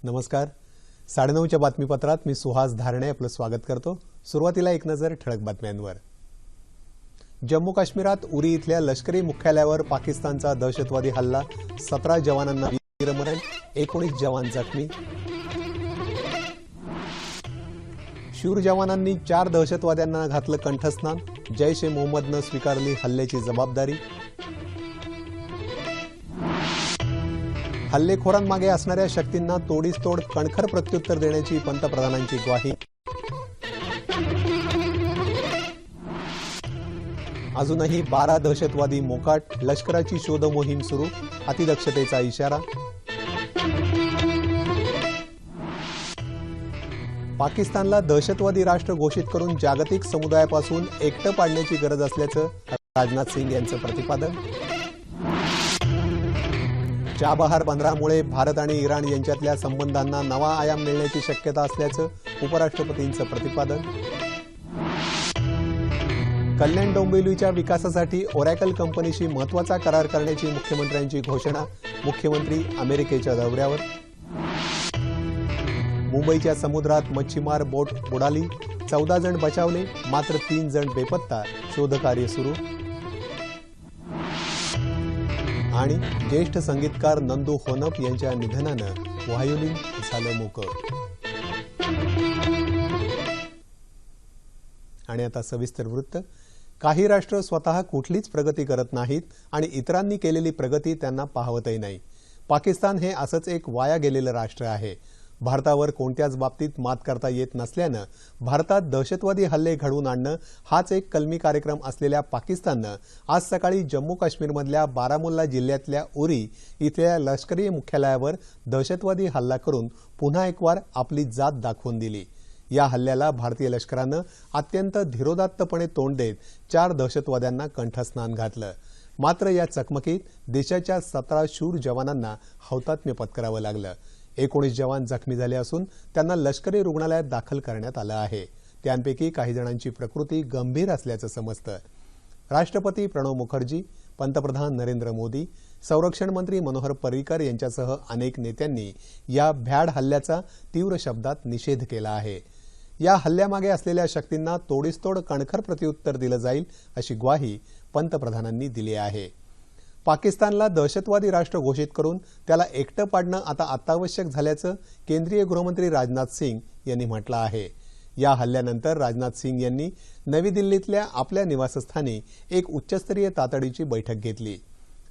नमस्कार. 9:30च्या बातमीपत्रात मी सुहास धारणे आपलं स्वागत करतो. सुरुवातीला एक नजर ठळक बातम्यांवर. जम्मू काश्मीरात उरी इथल्या लष्करी मुख्यालयावर पाकिस्तानचा दहशतवादी हल्ला, 17 जवानांना वीरमरण, 19 जवान जखमी. शूर जवानांनी 4 दहशतवाद्यांना घातलं कंठस्नान, जैश ए मोहम्मदनं स्वीकारली हल्ल्याची जबाबदारी. हल्लेखोरांमागे असणाऱ्या शक्तींना तोडीसतोड कणखर प्रत्युत्तर देण्याची पंतप्रधानांची ग्वाही. अजूनही 12 दहशतवादी मोकाट, लष्कराची शोध मोहीम सुरू, अतिदक्षतेचा इशारा. पाकिस्तानला दहशतवादी राष्ट्र घोषित करून जागतिक समुदायापासून एकटं पाडण्याची गरज असल्याचं राजनाथ सिंग यांचं प्रतिपादन. चाबहार बंदरामुळे भारत आणि इराण यांच्यातल्या संबंधांना नवा आयाम मिळण्याची शक्यता असल्याचं उपराष्ट्रपतींचं प्रतिपादन. कल्याण डोंबिवलीच्या विकासासाठी ओरॅकल कंपनीशी महत्त्वाचा करार करण्याची मुख्यमंत्र्यांची घोषणा, मुख्यमंत्री अमेरिकेच्या दौऱ्यावर. मुंबईच्या समुद्रात मच्छीमार बोट बुडाली, 14 जण बचावले, मात्र 3 जण बेपत्ता, शोधकार्य सुरू. आणि ज्येष्ठ संगीतकार नंदू होनप यांच्या निधनानं व्हायोलिन झालं मोकळं. आणि आता सविस्तर वृत्त. काही राष्ट्र स्वतः कुठलीच प्रगती करत नाहीत आणि इतरांनी केलेली प्रगती त्यांना पाहवतही नाही. पाकिस्तान हे असंच एक वाया गेलेलं राष्ट्र आहे. भारतावर कोणत्याच बाबतीत मात करता येत नसल्यानं भारतात दहशतवादी हल्ले घडवून आणणं हाच एक कलमी कार्यक्रम असलेल्या पाकिस्ताननं आज सकाळी जम्मू काश्मीरमधल्या बारामुल्ला जिल्ह्यातल्या उरी इथल्या लष्करी मुख्यालयावर दहशतवादी हल्ला करून पुन्हा एकवार आपली जात दाखवून दिली. या हल्ल्याला भारतीय लष्करानं अत्यंत धीरोदात्तपणे तोंड देत 4 दहशतवाद्यांना कंठस्नान घातलं. मात्र या चकमकीत देशाच्या 17 शूर जवानांना हौतात्म्य पत्करावं लागलं. 19 जवान जखमी झाले असून त्यांना लष्करी रुग्णालयात दाखल करण्यात आलं आहे. त्यांपैकी काही जणांची प्रकृती गंभीर असल्याचं समजतं. राष्ट्रपती प्रणव मुखर्जी, पंतप्रधान नरेंद्र मोदी, संरक्षण मंत्री मनोहर पर्रिकर यांच्यासह अनेक नेत्यांनी या भ्याड हल्ल्याचा तीव्र शब्दात निषेध केला आहे. या हल्ल्यामागे असलेल्या शक्तींना तोडीसतोड कणखर प्रत्युत्तर दिलं जाईल अशी ग्वाही पंतप्रधानांनी दिली आहे. पाकिस्तानला दहशतवादी राष्ट्र घोषित करून त्याला एकटं पाडणं आता अत्यावश्यक झाल्याचं केंद्रीय गृहमंत्री राजनाथ सिंग यांनी म्हटलं आहे. या हल्ल्यानंतर राजनाथ सिंग यांनी नवी दिल्लीतल्या आपल्या निवासस्थानी एक उच्चस्तरीय तातडीची बैठक घेतली.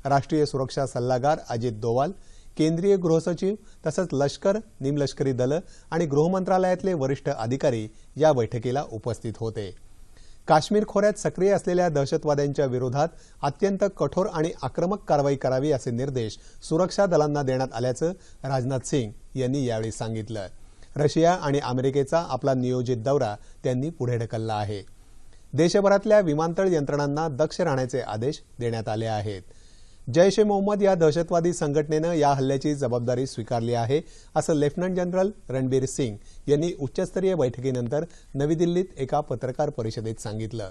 राष्ट्रीय सुरक्षा सल्लागार अजित डोवाल, केंद्रीय गृहसचिव तसंच लष्कर, निमलष्करी दलं आणि गृहमंत्रालयातले वरिष्ठ अधिकारी या बैठकीला उपस्थित होते. काश्मीर खोऱ्यात सक्रिय असलेल्या दहशतवाद्यांच्या विरोधात अत्यंत कठोर आणि आक्रमक कारवाई करावी असे निर्देश सुरक्षा दलांना देण्यात आल्याचं राजनाथ सिंग यांनी यावेळी सांगितलं. रशिया आणि अमेरिकेचा आपला नियोजित दौरा त्यांनी पुढे ढकलला आहे. देशभरातल्या विमानतळ यंत्रणांना दक्ष राहण्याचे आदेश देण्यात आले आहेत. जैश ए मोहम्मद या दहशतवादी संघटनेनं या हल्ल्याची जबाबदारी स्वीकारली आहे असं लेफ्टनंट जनरल रणबीर सिंग यांनी उच्चस्तरीय बैठकीनंतर नवी दिल्लीत एका पत्रकार परिषदेत सांगितलं.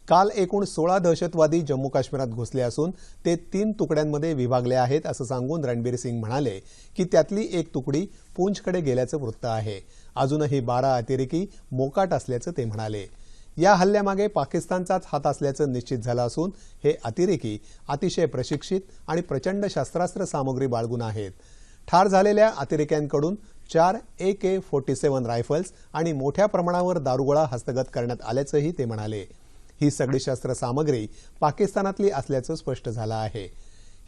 काल एकूण 16 दहशतवादी जम्मू काश्मीरात घुसले असून ते 3 तुकड्यांमध्ये विभागले आहेत असं सांगून रणबीर सिंग म्हणाले की त्यातली एक तुकडी पूंछकडे गेल्याचं वृत्त आहे. अजूनही 12 अतिरेकी मोकाट असल्याचं ते म्हणाले. या हल्ल्यामागे पाकिस्तानचाच हात असल्याचं निश्चित झालं असून हे अतिरेकी अतिशय प्रशिक्षित आणि प्रचंड शस्त्रास्त्र सामुग्री बाळगून आहेत. ठार झालेल्या अतिरेक्यांकडून 4 AK-47 रायफल्स आणि मोठ्या प्रमाणावर दारुगोळा हस्तगत करण्यात आल्याचंही ते म्हणाले. ही सगळी शस्त्रसामग्री पाकिस्तानातली असल्याचं स्पष्ट झालं आहे.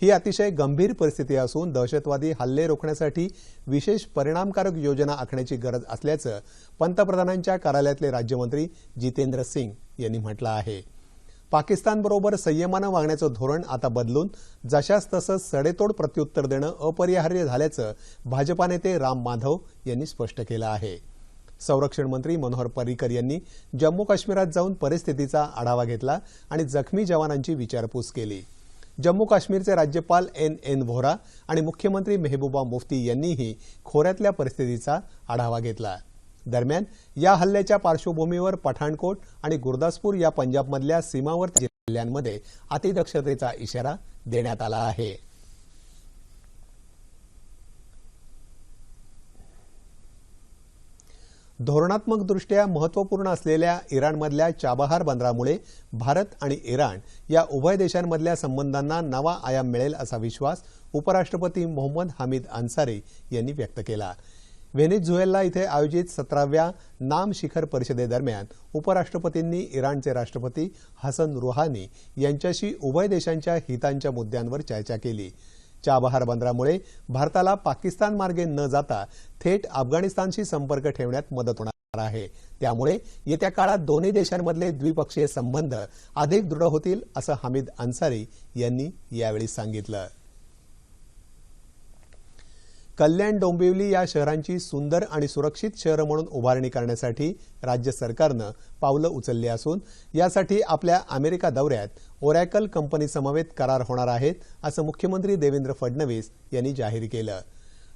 ही अतिशय गंभीर परिस्थिती असून दहशतवादी हल्ले रोखण्यासाठी विशेष परिणामकारक योजना आखण्याची गरज असल्याचं पंतप्रधानांच्या कार्यालयातले राज्यमंत्री जितेंद्र सिंग यांनी म्हटलं आहे. पाकिस्तानबरोबर संयमानं वागण्याचं धोरण आता बदलून जशास तसं सडेतोड प्रत्युत्तर देणं अपरिहार्य झाल्याचं भाजपा नेते राम माधव यांनी स्पष्ट केलं आहे. संरक्षण मंत्री मनोहर पर्रिकर यांनी जम्मू काश्मीरात जाऊन परिस्थितीचा आढावा घेतला आणि जखमी जवानांची विचारपूस केली. जम्मू काश्मीरचे राज्यपाल NN व्होरा आणि मुख्यमंत्री मेहबूबा मुफ्ती यांनीही खोऱ्यातल्या परिस्थितीचा आढावा घेतला. दरम्यान या हल्ल्याच्या पार्श्वभूमीवर पठाणकोट आणि गुरदासपूर या पंजाबमधल्या सीमावर्ती जिल्ह्यांमध्ये अतिदक्षतेचा इशारा देण्यात आला आहे. धोरणात्मकदृष्ट्या महत्त्वपूर्ण असलेल्या इराणमधल्या चाबहार बंदरामुळे भारत आणि इराण या उभय देशांमधल्या संबंधांना नवा आयाम मिळेल असा विश्वास उपराष्ट्रपती मोहम्मद हामिद अन्सारी यांनी व्यक्त केला। व्हेनेझुएला इथे आयोजित 17व्या नाम शिखर परिषदेदरम्यान उपराष्ट्रपतींनी इराणचे राष्ट्रपती हसन रुहानी यांच्याशी उभय देशांच्या हितांच्या मुद्द्यांवर चर्चा केली। चाबहार बंदरामुळे भारताला पाकिस्तान मार्गे न जाता थेट अफगाणिस्तानशी संपर्क ठेवण्यात मदत होणार आहे। त्यामुळे येत्या काळात दोन्ही देशांमधले द्विपक्षीय संबंध अधिक दृढ होतील असं हामिद अन्सारी यांनी यावेळी सांगितलं। कल्याण डोंबिवली या शहरांची सुंदर आणि सुरक्षित शहर म्हणून उभारणी करण्यासाठी राज्य सरकारनं पावलं उचलली असून यासाठी आपल्या अमेरिका दौऱ्यात ओरॅकल कंपनी समवेत करार होणार आहेत असं मुख्यमंत्री देवेंद्र फडणवीस यांनी जाहीर केलं।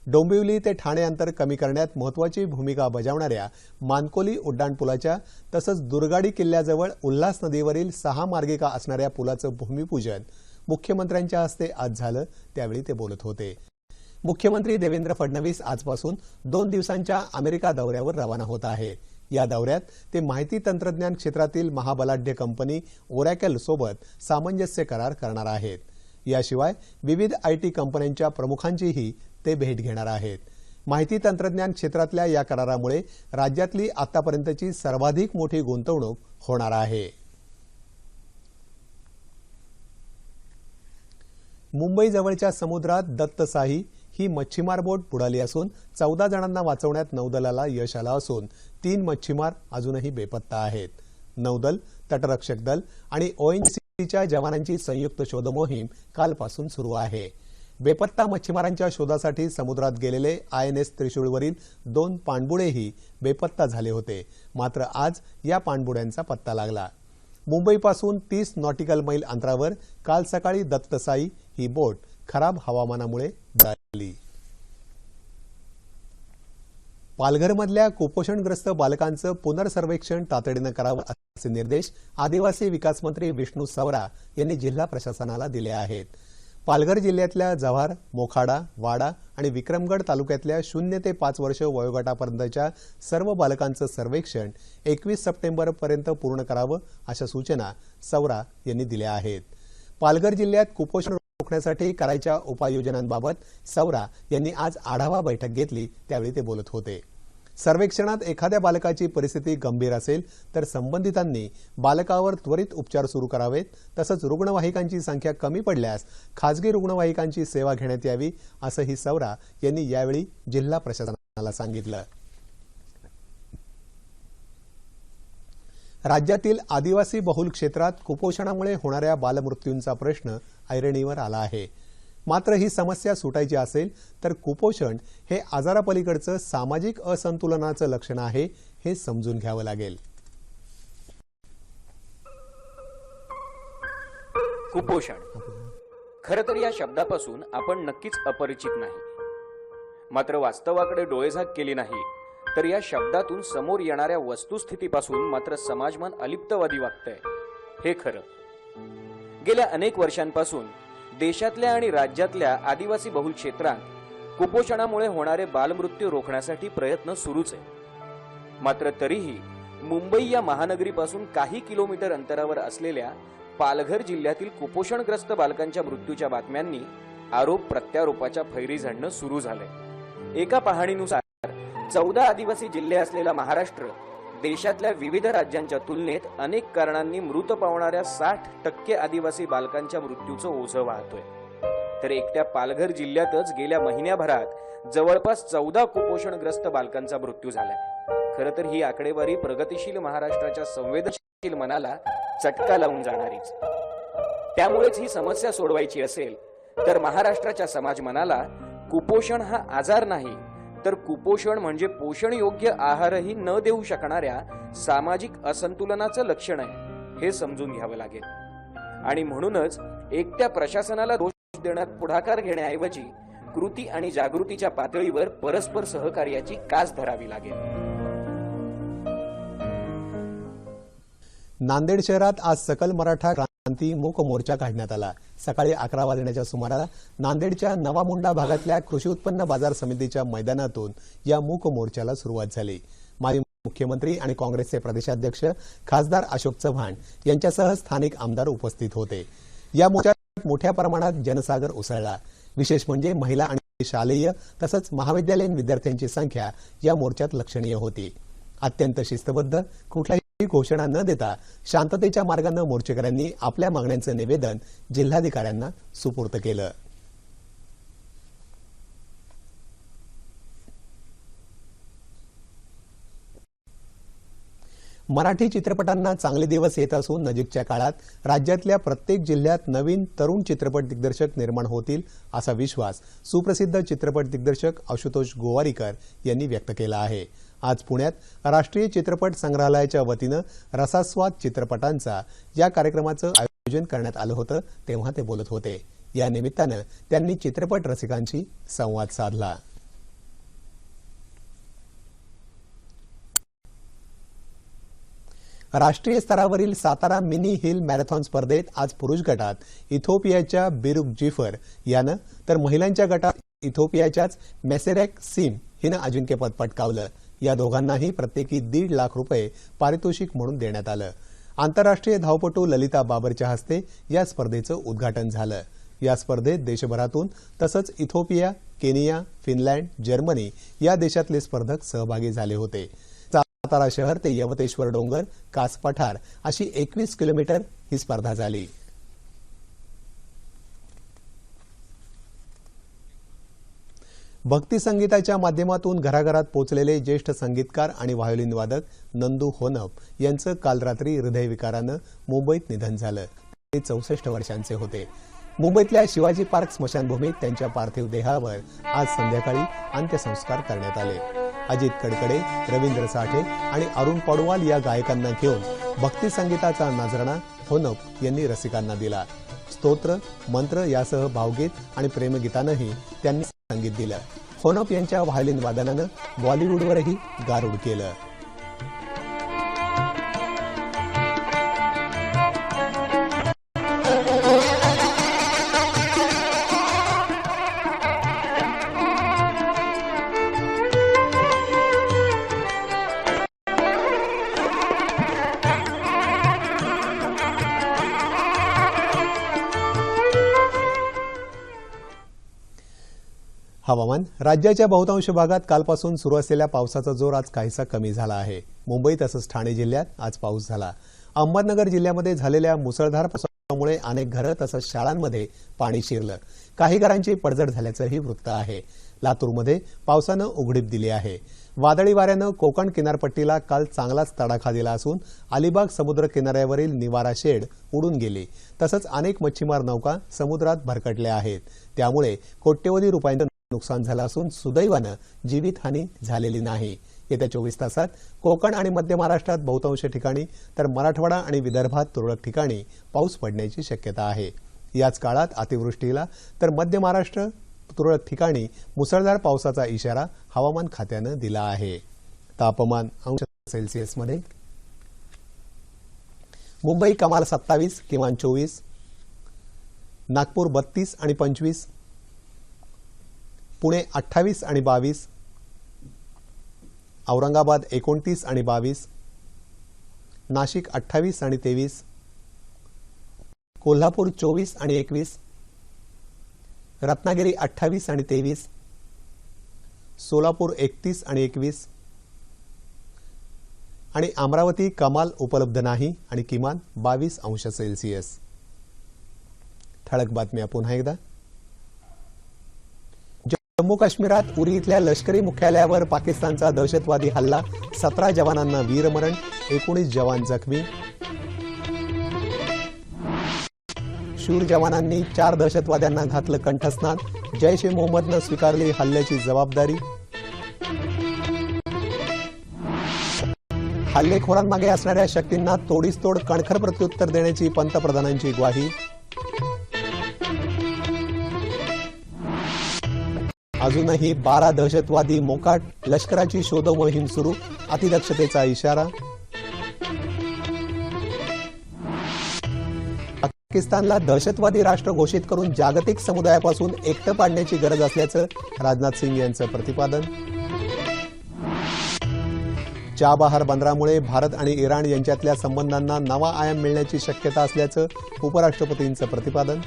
डोंबिवली ते ठाणे अंतर कमी करण्यात महत्त्वाची भूमिका बजावणाऱ्या मानकोली उड्डाणपुलाच्या तसंच दुर्गाडी किल्ल्याजवळ उल्हास नदीवरील 6 मार्गिका असणाऱ्या पुलाचं भूमिपूजन मुख्यमंत्र्यांच्या हस्ते आज झालं, त्यावेळी ते बोलत होते। मुख्यमंत्री देवेंद्र फडणवीस आजपासून 2 दिवसांच्या अमेरिका दौऱ्यावर रवाना होत आहे। या दौऱ्यात ते माहिती तंत्रज्ञान क्षेत्रातील महाबलाढ्य कंपनी ओरॅकल सोबत सामंजस्य करार करणार आहेत। याशिवाय विविध आयटी कंपन्यांच्या प्रमुखांचीही ते भेट घेणार आहेत। माहिती तंत्रज्ञान क्षेत्रातल्या या करारामुळे राज्यातली आतापर्यंतची सर्वाधिक मोठी गुंतवणूक होणार आहे। मुंबई जवळच्या समुद्रात दत्तसाही ही मच्छीमार बोट बुडाली असून 14 जणांना वाचवण्यात नौदलाला यश आलं असून 3 मच्छीमार अजूनही बेपत्ता आहेत। नौदल, तटरक्षक दल आणि ओएनजीसीच्या जवानांची संयुक्त शोध मोहीम कालपासून सुरू आहे। बेपत्ता मच्छीमारांच्या शोधासाठी समुद्रात गेलेले INS त्रिशूळवरील 2 पाणबुडेही बेपत्ता झाले होते, मात्र आज या पाणबुड्यांचा पत्ता लागला। मुंबईपासून 30 नॉटिकल मैल अंतरावर काल सकाळी दत्तसाई ही बोट खराब हवामानामुळे बुडाली। पालघरमधल्या कुपोषणग्रस्त बालकांचं पुनर्सर्वेक्षण तातडीनं करावं असे निर्देश आदिवासी विकास मंत्री विष्णू सवरा यांनी जिल्हा प्रशासनाला दिले आहेत। पालघर जिल्ह्यातल्या जव्हार, मोखाडा, वाडा आणि विक्रमगड तालुक्यातल्या 0 ते 5 वर्ष वयोगटापर्यंतच्या सर्व बालकांचं सर्वेक्षण 21 सप्टेंबरपर्यंत पूर्ण करावं अशा सूचना सवरा यांनी दिल्या आहेत। पालघर जिल्ह्यात कुपोषण रोखण्यासाठी करायच्या उपाययोजनांबाबत सवरा यांनी आज आढावा बैठक घेतली, त्यावेळी ते बोलत होते। सर्वेक्षणात एखाद्या बालकाची परिस्थिती गंभीर असेल तर संबंधितांनी बालकावर त्वरित उपचार सुरू करावेत, तसंच रुग्णवाहिकांची संख्या कमी पडल्यास खासगी रुग्णवाहिकांची सेवा घेण्यात यावी असंही सवरा यांनी यावेळी जिल्हा प्रशासनाला सांगितलं। राज्यातील आदिवासी बहुल क्षेत्रात कुपोषणामुळे होणाऱ्या बालमृत्यूंचा प्रश्न ऐरणीवर आला आहे। मात्र ही समस्या सुटायची असेल तर कुपोषण हे आजारापलीकडचं सामाजिक असंतुलनाचं लक्षण आहे, हे समजून घ्यावं लागेल। कुपोषण खरं तर या शब्दापासून आपण नक्कीच अपरिचित नाही, मात्र वास्तवाकडे डोळेझाक केली नाही तर या शब्दातून समोर येणाऱ्या वस्तुस्थितीपासून मात्र समाजमन अलिप्तवादी वागतंय, हे खरं। गेल्या अनेक वर्षांपासून देशातल्या आणि राज्यातल्या आदिवासी बहुल क्षेत्रात कुपोषणामुळे होणारे बालमृत्यू रोखण्यासाठी प्रयत्न सुरूच आहे। मात्र तरीही मुंबई या महानगरीपासून काही किलोमीटर अंतरावर असलेल्या पालघर जिल्ह्यातील कुपोषणग्रस्त बालकांच्या मृत्यूच्या बातम्यांनी आरोप प्रत्यारोपाच्या फैरी झडणं सुरू झालंय। एका पाहणीनुसार 14 आदिवासी जिल्हे असलेला महाराष्ट्र देशातल्या विविध राज्यांच्या तुलनेत अनेक कारणांनी मृत पावणाऱ्या 60% आदिवासी बालकांच्या मृत्यूचं ओझं वाहतोय, तर एकट्या पालघर जिल्ह्यातच गेल्या महिन्याभरात जवळपास 14 कुपोषणग्रस्त बालकांचा मृत्यू झालाय। खरं तर ही आकडेवारी प्रगतिशील महाराष्ट्राच्या संवेदनशील मनाला चटका लावून जाणारीच। त्यामुळेच ही समस्या सोडवायची असेल तर महाराष्ट्राच्या समाज मनाला कुपोषण हा आजार नाही तर कुपोषण म्हणजे पोषण योग्य आहारही न देऊ शकणाऱ्या सामाजिक असंतुलनाचं लक्षण आहे, हे समजून घ्यावं लागेल। आणि म्हणूनच एकट्या प्रशासनाला दोष देण्यात पुढाकार घेण्याऐवजी कृती आणि जागृतीच्या पातळीवर परस्पर सहकार्याची कास धरावी लागेल। नांदेड शहरात आज सकल मराठा क्रांती मूक मोर्चा काढण्यात आला। सकाळी 11 वाजण्याच्या सुमाराला नांदेडच्या नवा मुंडा भागातल्या कृषी उत्पन्न बाजार समितीच्या मैदानातून या मूक मोर्चाला सुरुवात झाली। माजी मुख्यमंत्री आणि काँग्रेसचे प्रदेशाध्यक्ष खासदार अशोक चव्हाण यांच्यासह स्थानिक आमदार उपस्थित होते। या मोर्चात मोठ्या प्रमाणात जनसागर उसळला। विशेष म्हणजे महिला आणि शालेय तसंच महाविद्यालयीन विद्यार्थ्यांची संख्या या मोर्चात लक्षणीय होती। अत्यंत शिस्तबद्ध, कुठल्याही घोषणा न देता शांततेच्या मार्गाने मोर्चेकऱ्यांनी आपल्या मागण्यांचं निवेदन जिल्हाधिकाऱ्यांना सुपूर्द केलं। मराठी चित्रपटांना चांगले दिवस येत असून नजीकच्या काळात राज्यातल्या प्रत्येक जिल्ह्यात नवीन तरुण चित्रपट दिग्दर्शक निर्माण होतील असा विश्वास सुप्रसिद्ध चित्रपट दिग्दर्शक आशुतोष गोवारीकर यांनी व्यक्त केला आहे। आज पुण्यात राष्ट्रीय चित्रपट संग्रहालयाच्या वतीनं रसास्वाद चित्रपटांचा या कार्यक्रमाचं आयोजन करण्यात आलं होतं, तेव्हा ते बोलत होते। या निमित्तानं त्यांनी चित्रपट रसिकांशी संवाद साधला। राष्ट्रीय स्तरावरील सातारा मिनी हिल मॅरेथॉन स्पर्धेत आज पुरुष गटात इथिओपियाच्या बिरुक जिफर यानं तर महिलांच्या गटात इथिओपियाच्याच मेसेरेक सिम हिनं अजिंक्यपद पटकावलं। या दोघांनाही प्रत्येकी 1.5 लाख रुपये पारितोषिक म्हणून देण्यात आलं। आंतरराष्ट्रीय धावपटू ललिता बाबरच्या हस्ते या स्पर्धेचं उद्घाटन झालं। या स्पर्धेत देशभरातून तसंच इथिओपिया, केनिया, फिनलँड, जर्मनी या देशातले स्पर्धक सहभागी झाले होते। सातारा शहर ते यवतेश्वर डोंगर, कास पठार अशी 21 किलोमीटर ही स्पर्धा झाली। भक्ती संगीताच्या माध्यमातून घराघरात पोहोचलेले ज्येष्ठ संगीतकार आणि व्हायोलिन वादक नंदू होनप यांचं काल रात्री हृदयविकारानं मुंबईत निधन झालं। ते 64 वर्षांचे होते। मुंबईतल्या शिवाजी पार्क स्मशानभूमीत त्यांच्या पार्थिव देहावर आज संध्याकाळी अंत्यसंस्कार करण्यात आले। अजित कडकडे, रवींद्र साठे आणि अरुण पडवाल या गायकांना घेऊन भक्ती संगीताचा नजराणा होनप यांनी रसिकांना दिला। स्तोत्र, मंत्र यासह भावगीत आणि प्रेमगीतांनाही त्यांनी संगीत दिलं। होनप यांच्या व्हायोलिन वादनानं बॉलिवूडवरही गारुड केलं। हवामान। राज्याच्या बहुतांश भागात कालपासून सुरू असलेल्या पावसाचा जोर आज काहीसा कमी झाला आहे। मुंबई तसंच ठाणे जिल्ह्यात आज पाऊस झाला। अहमदनगर जिल्ह्यामध्ये झालेल्या मुसळधार पावसामुळे अनेक घरं तसंच शाळांमध्ये पाणी शिरलं। काही घरांची पडझड झाल्याचंही वृत्त आहे। लातूरमध्ये पावसानं उघडीप दिली आहे। वादळी वाऱ्यानं कोकण किनारपट्टीला काल चांगलाच तडाखा दिला असून अलिबाग समुद्र किनाऱ्यावरील निवारा शेड उडून गेली। तसंच अनेक मच्छीमार नौका समुद्रात भरकटल्या आहेत। त्यामुळे कोट्यवधी रुपयांचं नुकसान झालं असून सुदैवानं जीवितहानी झालेली नाही। येत्या 24 तासात कोकण आणि मध्य महाराष्ट्रात बहुतांश ठिकाणी तर मराठवाडा आणि विदर्भात तुरळक ठिकाणी पाऊस पडण्याची शक्यता आहे। याच काळात अतिवृष्टीला तर मध्य महाराष्ट्र तुरळक ठिकाणी मुसळधार पावसाचा इशारा हवामान खात्यानं दिला आहे। तापमान अंश सेल्सिअसमध्ये मुंबई कमाल 27, किमान 24, नागपूर 32 आणि 25, पुणे 28 आणि 22, औरंगाबाद 29 आणि 22, नाशिक 28 आणि 23, कोल्हापूर 24 आणि 21, रत्नागिरी 28 आणि 23, सोलापूर 31 आणि 21 आणि अमरावती कमाल उपलब्ध नाही आणि किमान 22 अंश सेल्सिअस। ठळक बातम्या पुन्हा एकदा। जम्मू काश्मीरात उरी इथल्या लष्करी मुख्यालयावर पाकिस्तानचा दहशतवादी हल्ला, 17 जवानांना वीरमरण, 19 जवान जखमी। शूर जवानांनी 4 दहशतवाद्यांना घातलं कंठस्नान, जैश ए मोहम्मदनं स्वीकारली हल्ल्याची जबाबदारी। हल्लेखोरांमागे असणाऱ्या शक्तींना तोडीसतोड कणखर प्रत्युत्तर देण्याची पंतप्रधानांची ग्वाही। अजूनही 12 दहशतवादी मोकाट, लष्कराची शोध मोहीम सुरू, अतिदक्षतेचा इशारा। पाकिस्तानला दहशतवादी राष्ट्र घोषित करून जागतिक समुदायापासून एकटं पाडण्याची गरज असल्याचं राजनाथ सिंग यांचं प्रतिपादन। चाबहार बंदरामुळे भारत आणि इराण यांच्यातल्या संबंधांना नवा आयाम मिळण्याची शक्यता असल्याचं उपराष्ट्रपतींचं प्रतिपादन.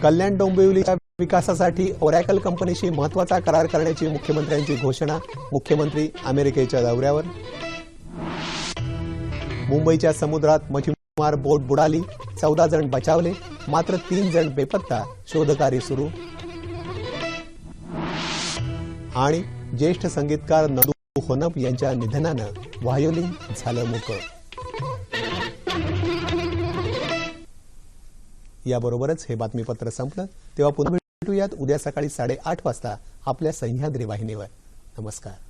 कल्याण डोंबिवलीच्या विकासासाठी ओरॅकल कंपनीशी महत्त्वाचा करार करण्याची मुख्यमंत्र्यांची घोषणा. मुख्यमंत्री अमेरिकेच्या दौऱ्यावर. मुंबईच्या समुद्रात मच्छीमार बोट बुडाली, 14 जण बचावले, मात्र 3 जण बेपत्ता, शोधकार्य सुरू. आणि ज्येष्ठ संगीतकार नदू होनप यांच्या निधनानं व्हायोलिन झालं मूक. याबरोबरच हे बातमीपत्र संपलं. तेव्हा पुन्हा भेटूयात उद्या सकाळी 8:30 वाजता आपल्या सह्याद्री वाहिनीवर. नमस्कार.